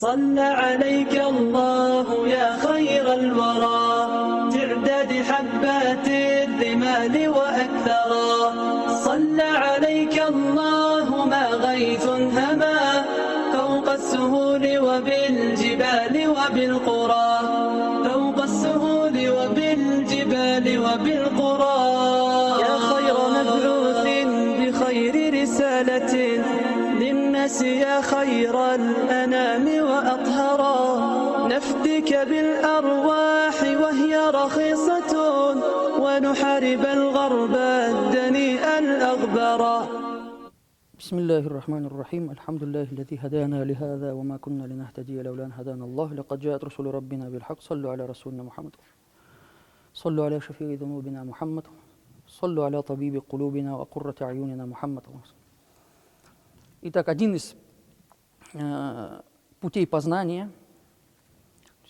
صلى عليك الله يا خير الورى تعداد حبات الرمال وأكثرا صلى عليك الله ما غيث هما فوق السهول وبالجبال وبالقرى فوق السهول وبالجبال وبالقرى يا خير مبعوث بخير رسالة للناس يا خير الأنام وأطهرا نفدك بالأرواح وهي رخيصة ونحارب الغرب الدنيء الأغبرا. بسم الله الرحمن الرحيم. الحمد لله الذي هدانا لهذا وما كنا لنهتدي لولا أن هدانا الله. لقد جاءت رسل ربنا بالحق. صلوا على رسولنا محمد. صلوا على شفيع ذنوبنا محمد. صلوا على طبيب قلوبنا وقرة أعيننا محمد. Итак, один из путей познания,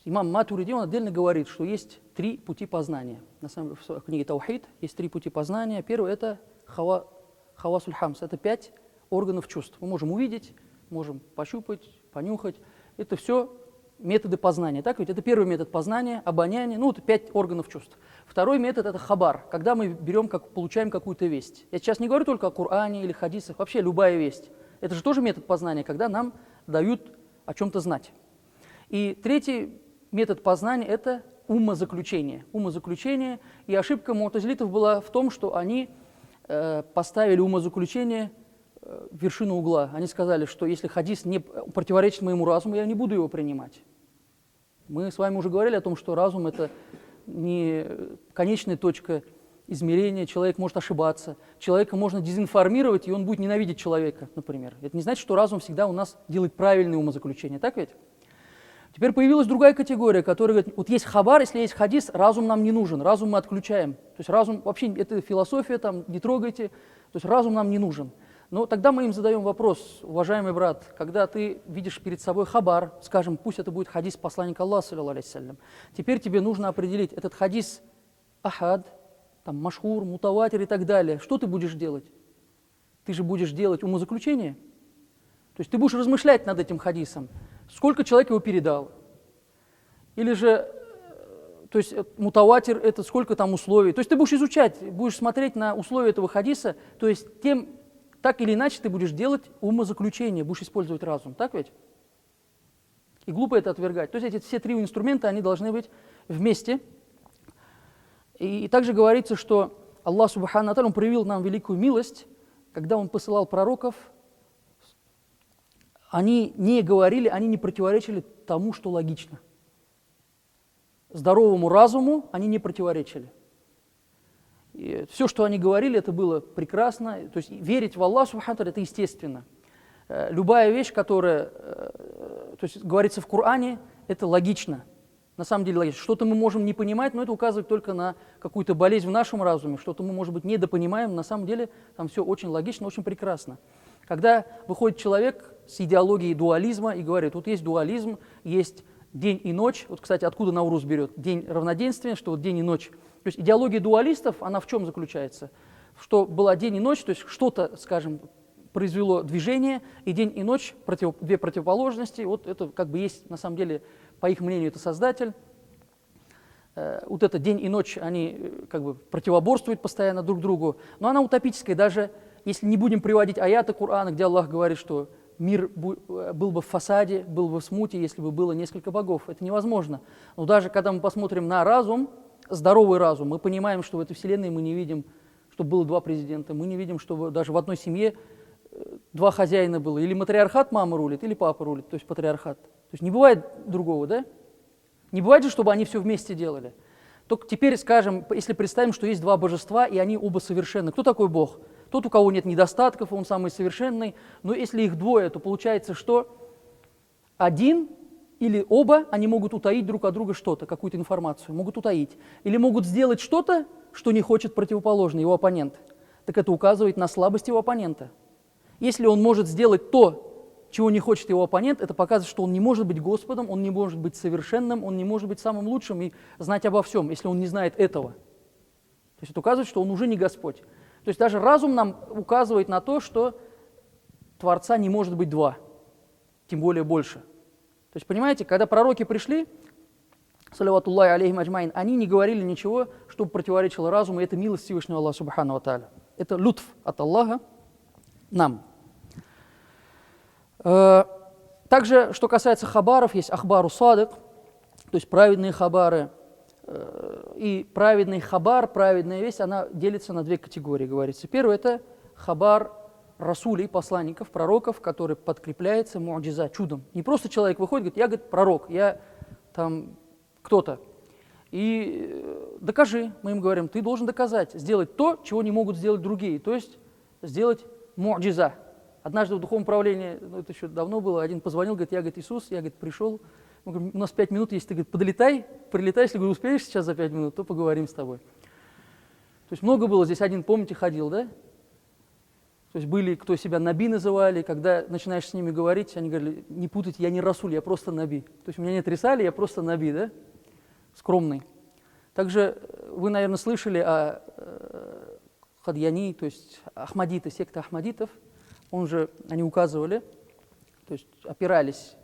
имам Матуриди, он отдельно говорит, что есть три пути познания. На самом деле, в книге Таухид есть три пути познания. Первый – это хавасуль хамс, это 5 органов чувств. Мы можем увидеть, можем пощупать, понюхать. Это все методы познания. Так ведь это первый метод познания, обоняние, это 5 органов чувств. Второй метод – это хабар, когда мы получаем какую-то весть. Я сейчас не говорю только о Коране или хадисах, вообще любая весть. Это же тоже метод познания, когда нам дают о чем-то знать. И третий метод познания – это умозаключение. Умозаключение. И ошибка му'тазилитов была в том, что они поставили умозаключение в вершину угла. Они сказали, что если хадис не противоречит моему разуму, я не буду его принимать. Мы с вами уже говорили о том, что разум – это не конечная точка измерения, человек может ошибаться, человека можно дезинформировать, и он будет ненавидеть человека, например. Это не значит, что разум всегда у нас делает правильные умозаключения, так ведь? Теперь появилась другая категория, которая говорит, вот есть хабар, если есть хадис, разум нам не нужен, разум мы отключаем. То есть разум, вообще, это философия, там, не трогайте, то есть разум нам не нужен. Но тогда мы им задаем вопрос, уважаемый брат, когда ты видишь перед собой хабар, скажем, пусть это будет хадис посланника Аллаха, саллаллаху алейхи вассалям, теперь тебе нужно определить, этот хадис ахад, там, машхур, мутаватир и так далее. Что ты будешь делать? Ты же будешь делать умозаключение. То есть ты будешь размышлять над этим хадисом. Сколько человек его передал? Или же, то есть мутаватир – это сколько там условий? То есть ты будешь изучать, будешь смотреть на условия этого хадиса, то есть так или иначе ты будешь делать умозаключение, будешь использовать разум. Так ведь? И глупо это отвергать. То есть эти все три инструмента, они должны быть вместе. И также говорится, что Аллах Субхану ва Тааля, Он проявил нам великую милость, когда Он посылал пророков, они не говорили, они не противоречили тому, что логично. Здоровому разуму они не противоречили. И все, что они говорили, это было прекрасно. То есть верить в Аллаха Субхану ва Тааля, это естественно. Любая вещь, которая говорится в Коране, это логично. На самом деле логично. Что-то мы можем не понимать, но это указывает только на какую-то болезнь в нашем разуме, что-то мы, может быть, недопонимаем, на самом деле там все очень логично, очень прекрасно. Когда выходит человек с идеологией дуализма и говорит, вот есть дуализм, есть день и ночь, вот, кстати, откуда Наурус берет, день равноденствия, что вот день и ночь. То есть идеология дуалистов, она в чем заключается? Что была день и ночь, то есть что-то, скажем, произвело движение, и день и ночь, две противоположности, вот это как бы есть, на самом деле, по их мнению, это Создатель. Вот это день и ночь, они как бы противоборствуют постоянно друг другу. Но она утопическая, даже если не будем приводить аяты Корана, где Аллах говорит, что мир был бы в фасаде, был бы в смуте, если бы было несколько богов. Это невозможно. Но даже когда мы посмотрим на разум, здоровый разум, мы понимаем, что в этой вселенной мы не видим, чтобы было 2 президента, мы не видим, чтобы даже в одной семье 2 хозяина было. Или матриархат мама рулит, или папа рулит, то есть патриархат. То есть не бывает другого, да? Не бывает же, чтобы они все вместе делали. Только теперь, скажем, если представим, что есть 2 божества, и они оба совершенны. Кто такой Бог? Тот, у кого нет недостатков, он самый совершенный. Но если их 2, то получается, что один или оба, они могут утаить друг от друга что-то, какую-то информацию, могут утаить. Или могут сделать что-то, что не хочет противоположный, его оппонент. Так это указывает на слабость его оппонента. Если он может сделать то, чего не хочет его оппонент, это показывает, что он не может быть Господом, он не может быть совершенным, он не может быть самым лучшим и знать обо всем, если он не знает этого. То есть это указывает, что он уже не Господь. То есть даже разум нам указывает на то, что Творца не может быть 2, тем более больше. То есть, понимаете, когда пророки пришли, салаватуллахи алейхим аджмаин, они не говорили ничего, что противоречило разуму, и это милость Всевышнего Аллаха субхану ва тааля. Это лютф от Аллаха нам. Также, что касается хабаров, есть ахбару садык, то есть праведные хабары. И праведный хабар, праведная весть, она делится на две категории, говорится. Первое – это хабар расулей, посланников, пророков, который подкрепляется му'джиза, чудом. Не просто человек выходит, говорит, я, говорит, пророк, я там кто-то. И докажи, мы им говорим, ты должен доказать, сделать то, чего не могут сделать другие, то есть сделать му'джиза. Однажды в духовном управлении, это еще давно было, один позвонил, говорит, я, говорит, Иисус, я, говорит, пришел, мы говорим, у нас 5 минут, если ты, говорит, прилетай, если, говорит, успеешь сейчас за 5 минут, то поговорим с тобой. То есть много было, здесь один, помните, ходил, да? То есть были, кто себя наби называли, когда начинаешь с ними говорить, они говорили, не путайте, я не расуль, я просто наби. То есть у меня нет рисали, я просто наби, да? Скромный. Также вы, наверное, слышали о Хадьяни, то есть ахмадиты, секта ахмадитов, они указывали, то есть опирались,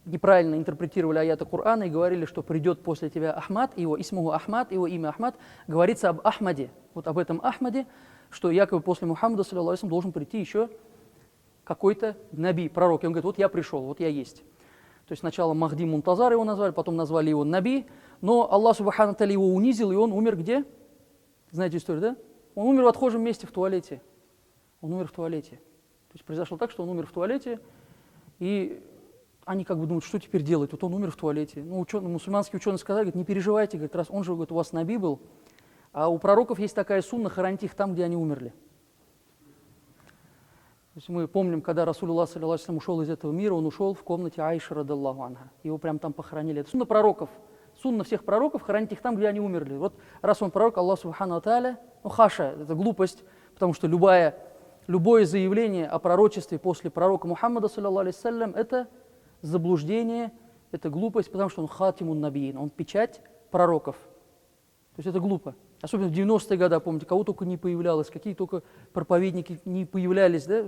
неправильно интерпретировали аяты Корана и говорили, что придет после тебя Ахмад, его исмуху Ахмад, его имя Ахмад, говорится об Ахмаде, вот об этом Ахмаде, что якобы после Мухаммада, саллаллаху алейхи, должен прийти еще какой-то наби, пророк. И он говорит, вот я пришел, вот я есть. То есть сначала Махди Мунтазар его назвали, потом назвали его наби, но Аллах субхану тааля его унизил, и он умер где? Знаете историю, да? Он умер в отхожем месте, в туалете. Он умер в туалете. То есть произошло так, что он умер в туалете, и они как бы думают, что теперь делать? Вот он умер в туалете. Ну, мусульманские ученые сказали, говорят, не переживайте, говорят, раз он же, говорит, у вас наби был, а у пророков есть такая сунна, хоронить их там, где они умерли. То есть мы помним, когда Расулуллах саллаллаху алейхи ва саллям ушел из этого мира, он ушел в комнате Аиши радаллаху анха. Его прям там похоронили. Это сунна пророков. Сунна всех пророков, хоронить их там, где они умерли. Вот раз он пророк, Аллах субхану ва тааля, ну хаша, это глупость, потому что любое заявление о пророчестве после пророка Мухаммада саллаллаху алейхи ва саллям, это заблуждение, это глупость, потому что он хатимун набиин, он печать пророков. То есть это глупо. Особенно в 90-е годы, помните, кого только не появлялось, какие только проповедники не появлялись, да?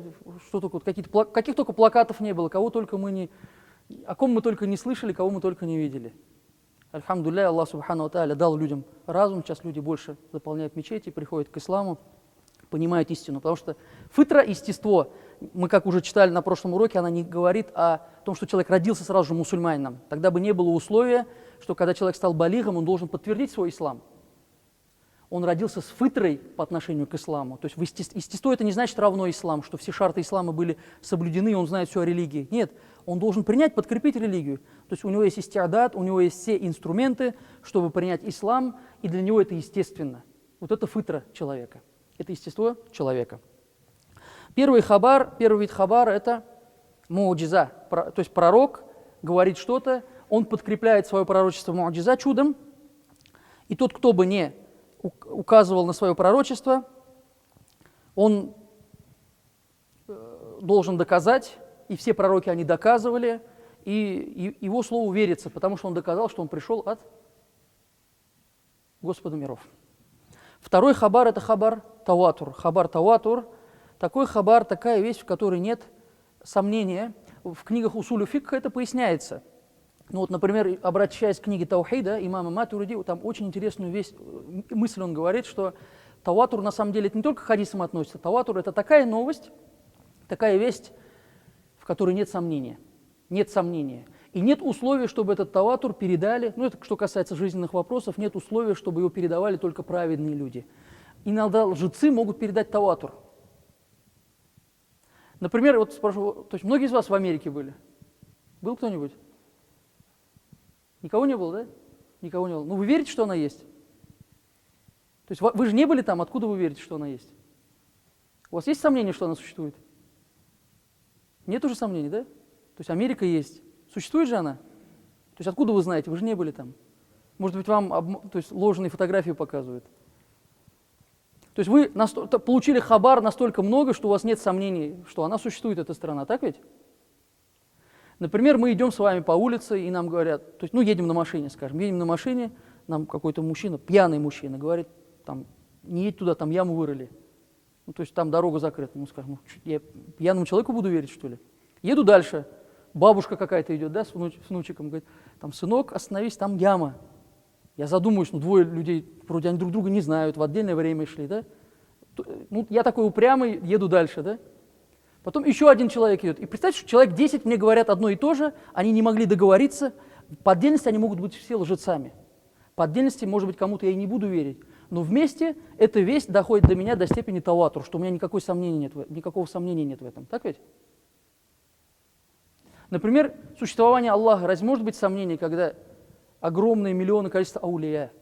Что только, вот каких только плакатов не было, о ком мы только не слышали, кого мы только не видели. Альхамдулилля, Аллах субхану ва тааля дал людям разум, сейчас люди больше заполняют мечети, приходят к исламу, понимают истину, потому что фитра, естество, мы как уже читали на прошлом уроке, она не говорит о том, что человек родился сразу же мусульманином. Тогда бы не было условия, что когда человек стал балигом, он должен подтвердить свой ислам. Он родился с фитрой по отношению к исламу. То есть естество это не значит равно ислам, что все шарты ислама были соблюдены, и он знает все о религии. Нет, он должен принять, подкрепить религию. То есть у него есть истиадат, у него есть все инструменты, чтобы принять ислам, и для него это естественно. Вот это фитра человека, это естество человека. Первый вид хабара – это му'джиза, то есть пророк говорит что-то, он подкрепляет свое пророчество му'джиза чудом, и тот, кто бы не указывал на свое пророчество, он должен доказать, и все пророки они доказывали, и его слову верится, потому что он доказал, что он пришел от Господа миров. Второй хабар – это хабар таватур. Хабар таватур – такой хабар, такая вещь, в которой нет сомнения. В книгах усулю фикха это поясняется. Ну вот, например, обращаясь к книге Таухида, имама Матуриди, там очень интересную мысль он говорит, что таватур на самом деле это не только к хадисам относится. Таватур – это такая новость, такая весть, в которой нет сомнения. Нет сомнения. И нет условий, чтобы этот таватур передали, ну это что касается жизненных вопросов, нет условий, чтобы его передавали только праведные люди. Иногда лжецы могут передать таватур. Например, вот спрашиваю, то есть многие из вас в Америке были? Был кто-нибудь? Никого не было, да? Никого не было. Ну вы верите, что она есть? То есть вы же не были там, откуда вы верите, что она есть? У вас есть сомнения, что она существует? Нет уже сомнений, да? То есть Америка есть. Существует же она? То есть откуда вы знаете? Вы же не были там. Может быть, вам ложные фотографии показывают. То есть вы получили хабар настолько много, что у вас нет сомнений, что она существует, эта страна. Так ведь? Например, мы идем с вами по улице, и нам говорят, то есть, едем на машине, скажем, едем на машине, нам какой-то мужчина, пьяный мужчина, говорит, там, не едь туда, там яму вырыли. То есть там дорога закрыта. Мы скажем, я пьяному человеку буду верить, что ли? Еду дальше. бабушка какая-то идет, да, с внучиком, говорит, там, сынок, остановись, там яма. Я задумаюсь, ну, двое людей, вроде они друг друга не знают, в отдельное время шли, да. Ну, я такой упрямый, еду дальше, да. Потом еще один человек идет. И представьте, что человек 10 мне говорят одно и то же, они не могли договориться. По отдельности они могут быть все лжецами. По отдельности, может быть, кому-то я и не буду верить. Но вместе эта весть доходит до меня до степени таватур, что у меня никакого сомнения нет в этом. Так ведь? Например, существование Аллаха. Разве может быть сомнение, когда огромные миллионы количества аулия,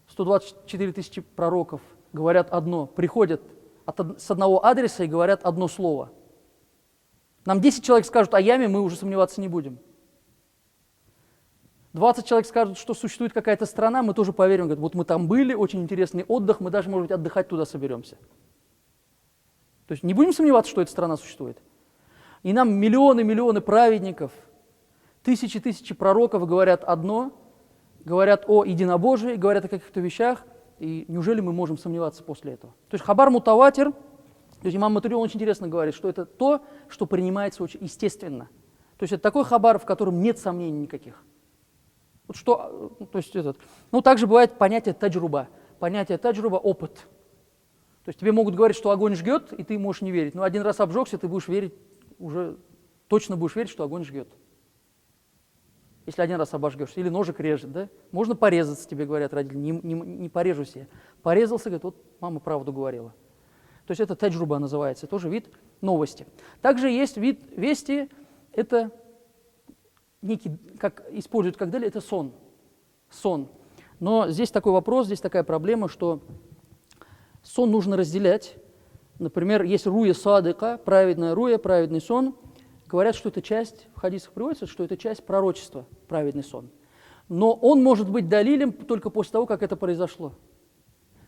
124 тысячи пророков говорят одно, приходят с одного адреса и говорят одно слово? Нам 10 человек скажут о яме, мы уже сомневаться не будем. 20 человек скажут, что существует какая-то страна, мы тоже поверим, говорят, вот мы там были, очень интересный отдых, мы даже, может быть, отдыхать туда соберемся. То есть не будем сомневаться, что эта страна существует. И нам миллионы праведников, тысячи пророков говорят одно, говорят о единобожии, говорят о каких-то вещах, и неужели мы можем сомневаться после этого? То есть хабар мутаватир, то есть имам Матуриди очень интересно говорит, что это то, что принимается очень естественно. То есть это такой хабар, в котором нет сомнений никаких. Вот что, то есть ну, также бывает понятие таджруба. Понятие таджруба – опыт. То есть тебе могут говорить, что огонь жгет, и ты можешь не верить. Но один раз обжегся, ты будешь верить, уже точно будешь верить, что огонь жгет. Если один раз обожгешься. Или ножик режет, да? Можно порезаться, тебе говорят родители. Не порежусь я. Порезался, говорит, вот мама правду говорила. То есть это таджруба называется, тоже вид новости. Также есть вид вести, это некий, как используют как далее, это сон. Сон. Но здесь такой вопрос, здесь такая проблема, что сон нужно разделять. Например, есть руя садыка, праведная руя, праведный сон. Говорят, что это часть, в хадисах приводится, что это часть пророчества, праведный сон. Но он может быть далилем только после того, как это произошло.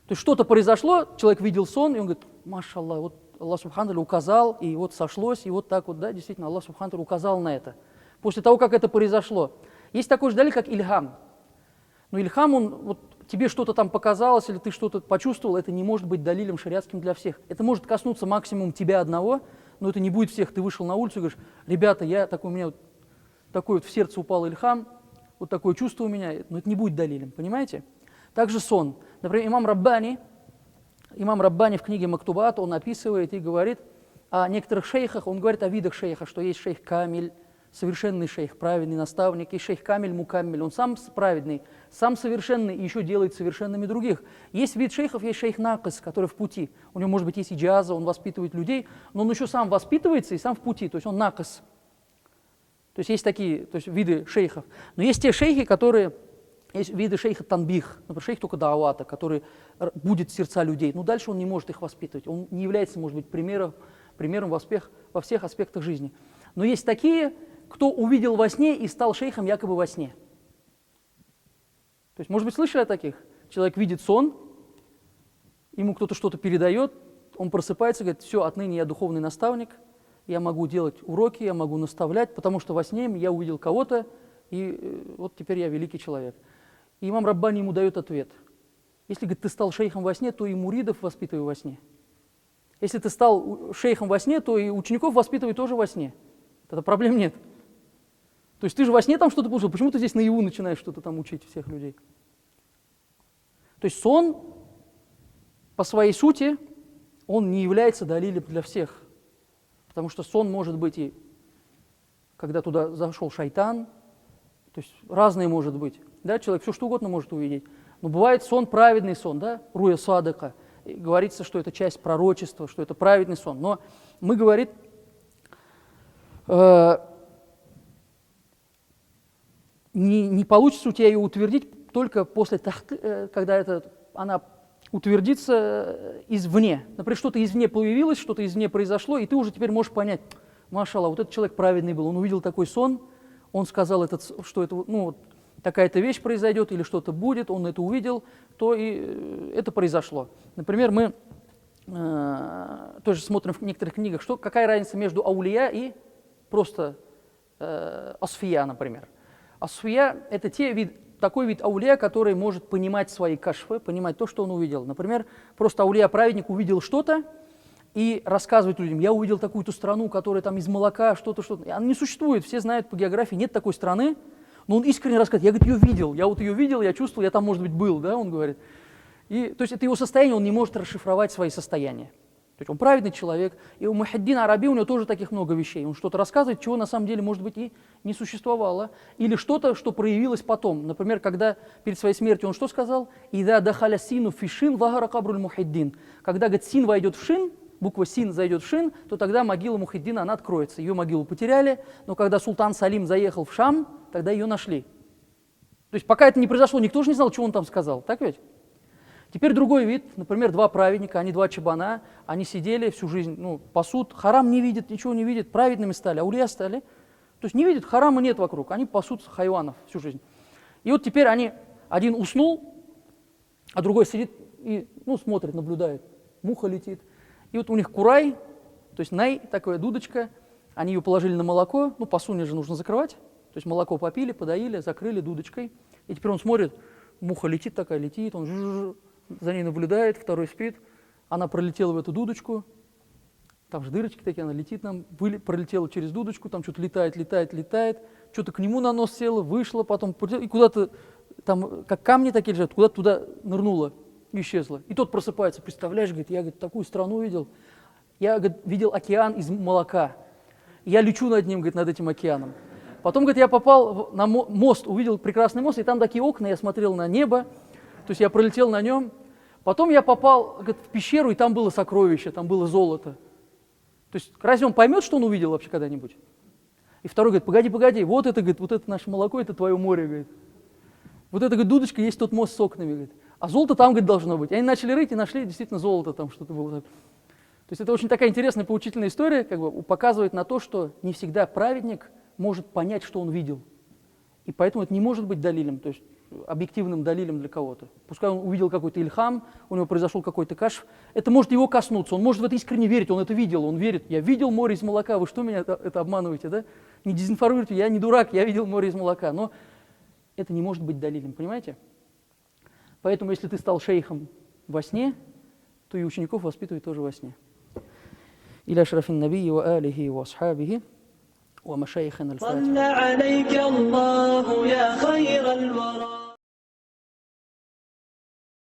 То есть что-то произошло, человек видел сон, и он говорит, машаллах, вот Аллах Субхану Тааля указал, и вот сошлось, и вот так вот, да, действительно, Аллах Субхану Тааля указал на это. После того, как это произошло. Есть такой же далиль, как ильхам. Но ильхам, он, вот тебе что-то там показалось, или ты что-то почувствовал, это не может быть далилем шариатским для всех. Это может коснуться максимум тебя одного, но это не будет всех. Ты вышел на улицу и говоришь, ребята, у меня вот такой вот в сердце упал ильхам, вот такое чувство у меня, но это не будет далилем, понимаете? Также сон. Например, имам Раббани в книге Мактубат, он описывает и говорит о некоторых шейхах, он говорит о видах шейха, что есть шейх Камиль, совершенный шейх, праведный наставник, и шейх Камиль Мукаммиль, он сам праведный, сам совершенный и еще делает совершенными других. Есть вид шейхов, есть шейх Накис, который в пути. У него, может быть, есть иджаза, он воспитывает людей, но он еще сам воспитывается и сам в пути, то есть он Накис. То есть такие, то есть виды шейхов. Но есть те шейхи, которые, есть виды шейха Танбих, например, шейх только даавата, который будет сердца людей, но дальше он не может их воспитывать, он не является, может быть, примером во всех аспектах жизни. Но есть такие, кто увидел во сне и стал шейхом якобы во сне. То есть, может быть, слышали о таких? Человек видит сон, ему кто-то что-то передает, он просыпается и говорит, все, отныне я духовный наставник, я могу делать уроки, я могу наставлять, потому что во сне я увидел кого-то, и вот теперь я великий человек. И имам Раббани ему дает ответ. Если, говорит, ты стал шейхом во сне, то и муридов воспитывай во сне. Если ты стал шейхом во сне, то и учеников воспитывай тоже во сне. Тогда проблем нет. То есть ты же во сне там что-то получил, почему ты здесь наяву начинаешь что-то там учить всех людей? То есть сон по своей сути, он не является далилем для всех. Потому что сон может быть и когда туда зашел шайтан, то есть разные может быть. Да, человек все что угодно может увидеть. Но бывает сон, праведный сон, да, руя садыка. И говорится, что это часть пророчества, что это праведный сон. Но мы говорим, не получится у тебя ее утвердить только после того, когда она утвердится извне. Например, что-то извне появилось, что-то извне произошло, и ты уже теперь можешь понять, машаллах, вот этот человек праведный был, он увидел такой сон, он сказал, что это, такая-то вещь произойдет или что-то будет, он это увидел, то и это произошло. Например, мы тоже смотрим в некоторых книгах, какая разница между аулия и просто асфия, например. Асфия – это такой вид аулия, который может понимать свои кашфы, понимать то, что он увидел. Например, просто аулия-праведник увидел что-то, и рассказывать людям, я увидел такую-то страну, которая там из молока, что-то, что-то. Она не существует, все знают по географии, нет такой страны, но он искренне рассказывает, я, говорит, ее видел, я вот ее видел, я чувствовал, я там, может быть, был, да, он говорит. И, то есть это его состояние, он не может расшифровать свои состояния. То есть он праведный человек, и у Мухиддин Араби у него тоже таких много вещей. Он что-то рассказывает, чего на самом деле, может быть, и не существовало. Или что-то, что проявилось потом. Например, когда перед своей смертью он что сказал? «Ида дахаля сину фишин вагара кабруль Мухиддин». Когда, говорит, син войдет в шин, буква син зайдет в шин, то тогда могила Мухиддина, она откроется. Ее могилу потеряли, но когда султан Салим заехал в Шам, тогда ее нашли. То есть пока это не произошло, никто же не знал, что он там сказал. Так ведь? Теперь другой вид, например, два праведника, они два чабана, они сидели всю жизнь, пасут, харам не видят, ничего не видят, праведными стали, аулия стали. То есть не видят, харама нет вокруг, они пасут хайванов всю жизнь. И вот теперь один уснул, а другой сидит и смотрит, наблюдает, муха летит. И вот у них курай, то есть най, такая дудочка, они ее положили на молоко, пасуне же нужно закрывать, то есть молоко попили, подоили, закрыли дудочкой. И теперь он смотрит, муха летит такая, летит, он за ней наблюдает, второй спит, она пролетела в эту дудочку, там же дырочки такие, она летит пролетела через дудочку, там что-то летает, что-то к нему на нос села, вышла, потом и куда-то, там как камни такие лежат, куда-то туда нырнула, исчезла. И тот просыпается, представляешь, говорит, я, говорит, такую страну видел, я, говорит, видел океан из молока, я лечу над ним, говорит, над этим океаном. Потом, говорит, я попал на мост, увидел прекрасный мост, и там такие окна, я смотрел на небо, то есть я пролетел на нем. Потом я попал, говорит, в пещеру, и там было сокровище, там было золото. То есть разве он поймет, что он увидел вообще когда-нибудь? И второй говорит, погоди, вот это, говорит, вот это наше молоко, это твое море, говорит. Вот это, говорит, дудочка, есть тот мост с окнами, говорит. А золото там, говорит, должно быть. И они начали рыть и нашли действительно золото, там что-то было. То есть это очень такая интересная, поучительная история, как бы показывает на то, что не всегда праведник может понять, что он видел. И поэтому это не может быть далилем, то есть объективным далилем для кого-то. Пускай он увидел какой-то ильхам, у него произошел какой-то кашф, это может его коснуться, он может в это искренне верить, он это видел, он верит. Я видел море из молока, вы что меня это обманываете, да? Не дезинформируйте, я не дурак, я видел море из молока. Но это не может быть далилем, понимаете? Поэтому если ты стал шейхом во сне, то и учеников воспитывай тоже во сне. إلى أشرف النبي وآله وأصحابه ومشايخنا الفاتحة. صلى عليك الله يا خير الورى.